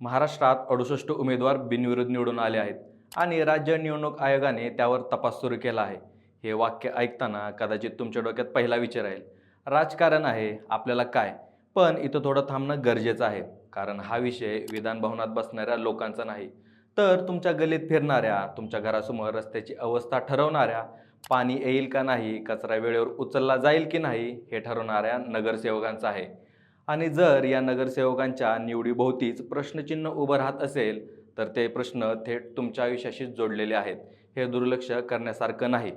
महाराष्ट्रात 68 उमेदवार बिनविरोध निवडून आले आहेत आणि राज्य निवडणूक आयोगाने त्यावर तपास सुरू केला आहे. हे वाक्य ऐकताना कदाचित तुमच्या डोक्यात पहिला विचार येईल, राजकारण आहे आपल्याला काय? पण इथं थोडं थांबणं गरजेचं आहे, कारण हा विषय विधान भवनात बसणाऱ्या लोकांचा नाही, तर तुमच्या गल्लीत फिरणाऱ्या, तुमच्या घरासमोर रस्त्याची अवस्था ठरवणाऱ्या, पाणी येईल का नाही, कचरा वेळेवर उचलला जाईल की नाही हे ठरवणाऱ्या नगरसेवकांचा आहे. आणि जर या नगरसेवकांच्या निवडीभोवतीच प्रश्नचिन्ह उभं राहत असेल, तर ते प्रश्न थेट तुमच्या आयुष्याशी जोडलेले आहेत. हे दुर्लक्ष करण्यासारखं नाही.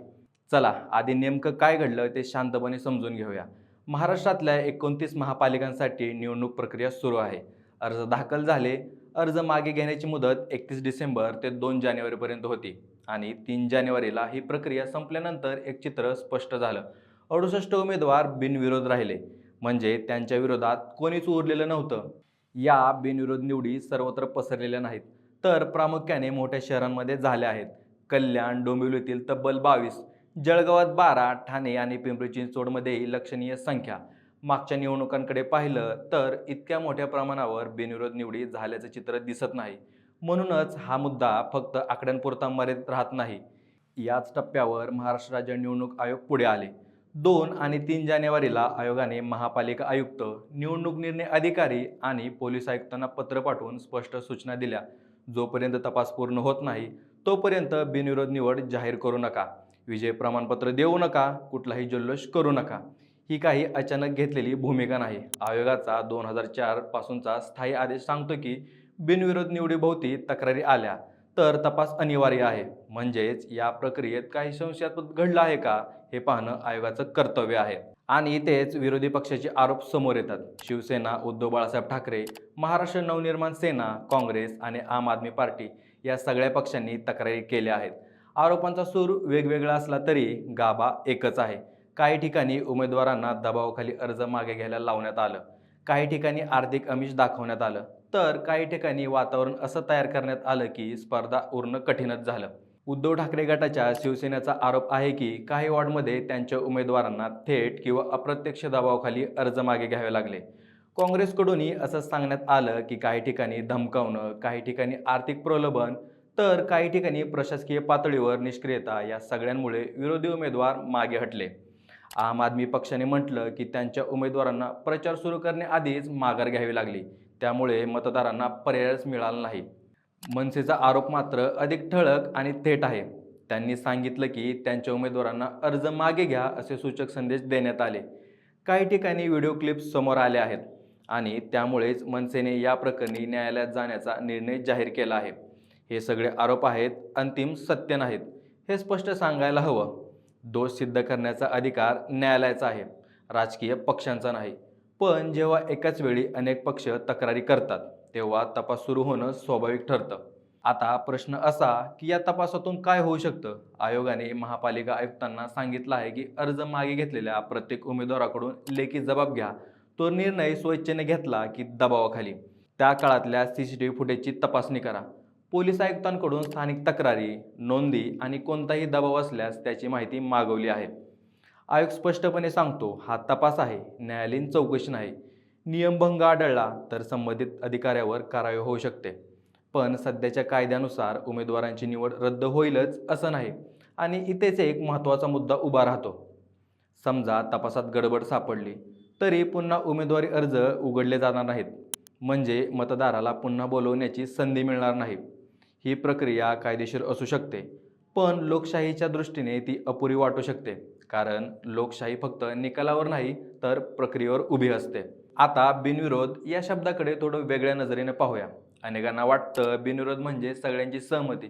चला, आधी नेमकं काय घडलं ते शांतपणे समजून घेऊया. महाराष्ट्रातल्या 29 महापालिकांसाठी निवडणूक प्रक्रिया सुरू आहे. अर्ज दाखल झाले. अर्ज मागे घेण्याची मुदत 31 डिसेंबर ते 2 जानेवारीपर्यंत होती आणि 3 जानेवारीला ही प्रक्रिया संपल्यानंतर एक चित्र स्पष्ट झालं. 68 उमेदवार बिनविरोध राहिले. म्हणजे त्यांच्या विरोधात कोणीच उरलेलं नव्हतं. या बिनविरोध निवडी सर्वत्र पसरलेल्या नाहीत, तर प्रामुख्याने मोठ्या शहरांमध्ये झाल्या आहेत. कल्याण, डोंबिवलीतील तब्बल 22, जळगावात 12, ठाणे आणि पिंपरी चिंचवडमध्येही लक्षणीय संख्या. मागच्या निवडणुकांकडे पाहिलं तर इतक्या मोठ्या प्रमाणावर बिनविरोध निवडी झाल्याचं चित्र दिसत नाही. म्हणूनच हा मुद्दा फक्त आकड्यांपुरता मर्यादित राहत नाही. याच टप्प्यावर महाराष्ट्र राज्य निवडणूक आयोग पुढे आले. 2 आणि 3 जानेवारीला आयोगाने महापालिका आयुक्त, निवडणूक निर्णय अधिकारी आणि पोलीस आयुक्तांना पत्र पाठवून स्पष्ट सूचना दिल्या. जोपर्यंत तपास पूर्ण होत नाही, तोपर्यंत बिनविरोध निवड जाहीर करू नका. विजय प्रमाणपत्र देऊ नका. कुठलाही जल्लोष करू नका. ही काही अचानक घेतलेली भूमिका नाही. आयोगाचा 2004 पासूनचा स्थायी आदेश सांगतो की बिनविरोध निवडीभोवती तक्रारी आल्या तर तपास अनिवार्य आहे. म्हणजेच या प्रक्रियेत काही संशयास्पद घडलं आहे का हे पाहणं आयोगाचं कर्तव्य आहे. आणि तेच विरोधी पक्षाचे आरोप समोर येतात. शिवसेना, उद्धव बाळासाहेब ठाकरे, महाराष्ट्र नवनिर्माण सेना, काँग्रेस आणि आम आदमी पार्टी या सगळ्या पक्षांनी तक्रारी केल्या आहेत. आरोपांचा सूर वेगवेगळा असला तरी गाभा एकच आहे. काही ठिकाणी उमेदवारांना दबावाखाली अर्ज मागे घ्यायला लावण्यात आलं. काही ठिकाणी आर्थिक आमिष दाखवण्यात आलं. तर काही ठिकाणी वातावरण असं तयार करण्यात आलं की स्पर्धा उरणं कठीणच झालं. उद्धव ठाकरे गटाच्या शिवसेनेचा आरोप आहे की काही वॉर्डमध्ये त्यांच्या उमेदवारांना थेट किंवा अप्रत्यक्ष दबावाखाली अर्ज मागे घ्यावे लागले. काँग्रेसकडूनही असं सांगण्यात आलं की काही ठिकाणी धमकावणं, काही ठिकाणी आर्थिक प्रलोभन, तर काही ठिकाणी प्रशासकीय पातळीवर निष्क्रियता या सगळ्यांमुळे विरोधी उमेदवार मागे हटले. आम आदमी पक्षाने म्हटलं की त्यांच्या उमेदवारांना प्रचार सुरू करण्याआधीच माघार घ्यावी लागली. त्यामुळे मतदारांना पर्यायच मिळाला नाही. मनसेचा आरोप मात्र अधिक ठळक आणि थेट आहे. त्यांनी सांगितलं की त्यांच्या उमेदवारांना अर्ज मागे घ्या असे सूचक संदेश देण्यात आले. काही ठिकाणी व्हिडिओ क्लिप्स समोर आल्या आहेत आणि त्यामुळेच मनसेने या प्रकरणी न्यायालयात जाण्याचा निर्णय जाहीर केला आहे. हे सगळे आरोप आहेत, अंतिम सत्य नाहीत. हे स्पष्ट सांगायला हवं. दोष सिद्ध करण्याचा अधिकार न्यायालयाचा आहे, राजकीय पक्षांचा नाही. पण जेव्हा एकाच वेळी अनेक पक्ष तक्रारी करतात, तेव्हा तपास सुरू होणं स्वाभाविक ठरतं. आता प्रश्न असा की या तपासातून काय होऊ शकतं? आयोगाने महापालिका आयुक्तांना सांगितलं आहे की अर्ज मागे घेतलेल्या प्रत्येक उमेदवाराकडून लेखी जबाब घ्या. तो निर्णय स्वेच्छेने घेतला की दबावाखाली. त्या काळातल्या CCTV फुटेजची तपासणी करा. पोलीस आयुक्तांकडून स्थानिक तक्रारी, नोंदी आणि कोणताही दबाव असल्यास त्याची माहिती मागवली आहे. आयोग स्पष्टपणे सांगतो, हा तपास आहे, न्यायालयीन चौकशी नाही. नियमभंग आढळला तर संबंधित अधिकाऱ्यावर कारवाई होऊ शकते. पण सध्याच्या कायद्यानुसार उमेदवारांची निवड रद्द होईलच असं नाही. आणि इथेच एक महत्त्वाचा मुद्दा उभा राहतो. समजा तपासात गडबड सापडली, तरी पुन्हा उमेदवारी अर्ज उघडले जाणार नाहीत. म्हणजे मतदाराला पुन्हा बोलवण्याची संधी मिळणार नाही. ही प्रक्रिया कायदेशीर असू शकते, पण लोकशाहीच्या दृष्टीने ती अपुरी वाटू शकते. कारण लोकशाही फक्त निकालावर नाही तर प्रक्रियेवर उभी असते. आता बिनविरोध या शब्दाकडे थोडं वेगळ्या नजरेने पाहूया. अनेकांना वाटतं बिनविरोध म्हणजे सगळ्यांची सहमती,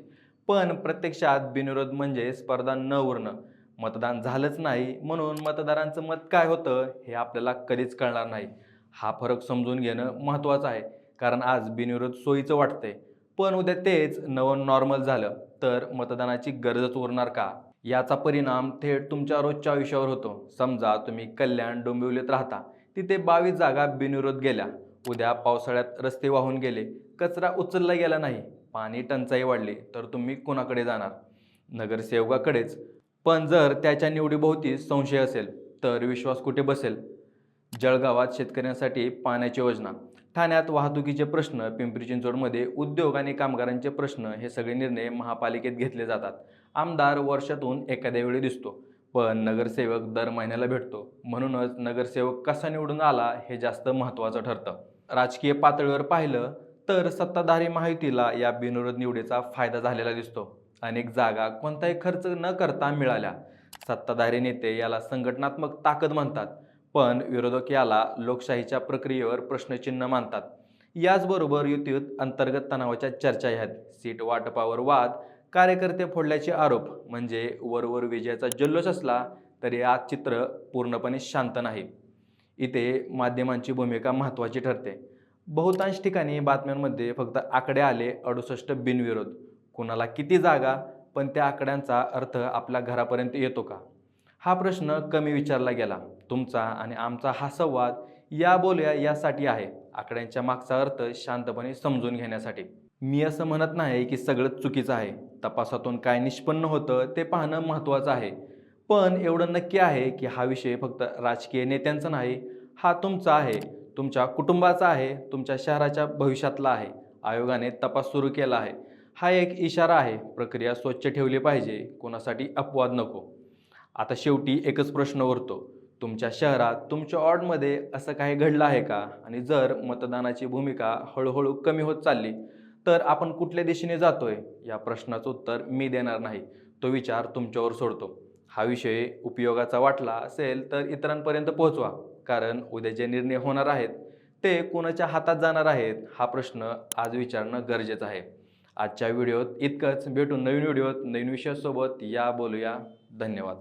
पण प्रत्यक्षात बिनविरोध म्हणजे स्पर्धा न उरणं. मतदान झालंच नाही म्हणून मतदारांचं मत काय होतं हे आपल्याला कधीच कळणार नाही. हा फरक समजून घेणं महत्त्वाचं आहे, कारण आज बिनविरोध सोयीचं वाटतंय, पण उद्या तेच नवं नॉर्मल झालं तर मतदानाची गरजच उरणार का? याचा परिणाम थेट तुमच्या रोजच्या आयुष्यावर होतो. समजा तुम्ही कल्याण, डोंबिवलीत राहता. तिथे 22 जागा बिनविरोध गेल्या. उद्या पावसाळ्यात रस्ते वाहून गेले, कचरा उचलला गेला नाही, पाणी टंचाई वाढली, तर तुम्ही कोणाकडे जाणार? नगरसेवकाकडेच. पण जर त्याच्या निवडीभोवती संशय असेल तर विश्वास कुठे बसेल? जळगावात शेतकऱ्यांसाठी पाण्याची योजना, ठाण्यात वाहतुकीचे प्रश्न, पिंपरी चिंचवडमध्ये उद्योग आणि कामगारांचे प्रश्न, हे सगळे निर्णय महापालिकेत घेतले जातात. आमदार वर्षातून एखाद्या वेळी दिसतो, पण नगरसेवक दर महिन्याला भेटतो. म्हणूनच नगरसेवक कसा निवडून आला हे जास्त महत्त्वाचं ठरतं. राजकीय पातळीवर पाहिलं तर सत्ताधारी महायुतीला या बिनविरोध निवडीचा फायदा झालेला दिसतो. अनेक जागा कोणताही खर्च न करता मिळाल्या. सत्ताधारी नेते याला संघटनात्मक ताकद म्हणतात, पण विरोधक याला लोकशाहीच्या प्रक्रियेवर प्रश्नचिन्ह मानतात. याचबरोबर युतीत अंतर्गत तणावाच्या चर्चा आहेत. सीट वाटपावर वाद, कार्यकर्ते फोडल्याचे आरोप, म्हणजे वरवर विजयाचा जल्लोष असला तरी आज चित्र पूर्णपणे शांत नाही. इथे माध्यमांची भूमिका महत्त्वाची ठरते. बहुतांश ठिकाणी बातम्यांमध्ये फक्त आकडे आले, 68 बिनविरोध. कुणाला किती जागा, पण त्या आकड्यांचा अर्थ आपल्या घरापर्यंत येतो का? हा प्रश्न कमी विचारला गेला. तुमचा आणि आमचा हा संवाद या बोलूया यासाठी आहे, आकड्यांच्या मागचा अर्थ शांतपणे समजून घेण्यासाठी. मी असं म्हणत नाही की सगळंच चुकीचं आहे. तपासातून काय निष्पन्न होतं ते पाहणं महत्त्वाचं आहे. पण एवढं नक्की आहे की हा विषय फक्त राजकीय नेत्यांचा नाही, हा तुमचा आहे, तुमच्या कुटुंबाचा आहे, तुमच्या शहराच्या भविष्यातला आहे. आयोगाने तपास सुरू केला आहे, हा एक इशारा आहे. प्रक्रिया स्वच्छ ठेवली पाहिजे, कोणासाठी अपवाद नको. आता शेवटी एकच प्रश्न उरतो, तुमच्या शहरात, तुमच्या वॉर्डमध्ये असं काही घडलं आहे का? आणि जर मतदानाची भूमिका हळूहळू कमी होत चालली, तर आपण कुठल्या दिशेने जातोय? या प्रश्नाचं उत्तर मी देणार नाही, तो विचार तुमच्यावर सोडतो. हा विषय उपयोगाचा वाटला असेल तर इतरांपर्यंत पोहोचवा, कारण उद्या जे निर्णय होणार आहेत ते कोणाच्या हातात जाणार आहेत, हा प्रश्न आज विचारणं गरजेचं आहे. आजच्या व्हिडिओत इतकंच. भेटून नवीन व्हिडिओत नवीन विषयासोबत. या बोलूया. धन्यवाद.